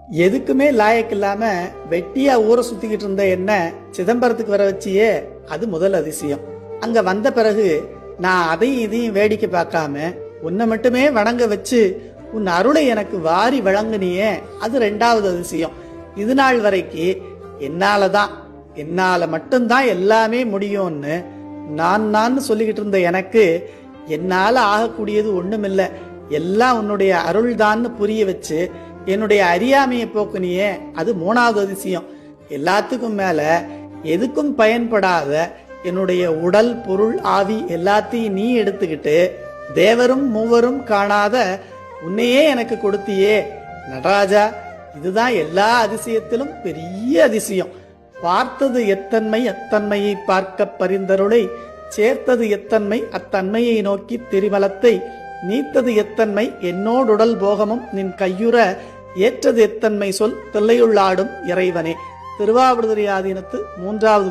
எதுக்குமே லாயக்கு இல்லாம வெட்டியா ஊரை சுத்திக்கிட்டு இருந்த என்ன சிதம்பரத்துக்கு வர வச்சியே, அது முதல் அதிசயம். அங்க வந்த பிறகு நான் அதையும் இதையும் வேடிக்கை பார்க்காம உன்னை மட்டுமே வணங்க வச்சு உன் அருளை எனக்கு வாரி வழங்குனியே, அது ரெண்டாவது அதிசயம். இது நாள் வரைக்கு என்னால மட்டும்தான் எல்லாமே முடியும்னு நான் சொல்லிக்கிட்டு இருந்த எனக்கு என்னால ஆகக்கூடியது ஒண்ணுமில்ல, எல்லாம் உன்னுடைய அருள் தான் புரிய வச்சு என்னுடைய அறியாமையை போக்குனியே, அது மூணாவது அதிசயம். எல்லாத்துக்கும் மேல எதுக்கும் பயன்படாத என்னுடைய உடல் பொருள் ஆவி எல்லாத்தையும் நீ எடுத்துக்கிட்டு தேவரும் மூவரும் காணாத உன்னையே எனக்கு கொடுத்தியே நடராஜா, இதுதான் எல்லா அதிசயத்திலும் பெரிய அதிசயம். பார்த்தது எத்தன்மை அத்தன்மையை பார்க்க பரிந்தருளை, சேர்த்தது எத்தன்மை அத்தன்மையை நோக்கி திரிமலத்தை, நீத்தது எத்தன்மை என்னோடுடல் போகமும் நின் கையுற, ஏற்றது எத்தன்மை சொல் தில்லையுள்ளாடும் இறைவனே. திருவாவடுதுறை ஆதீனத்து 3வது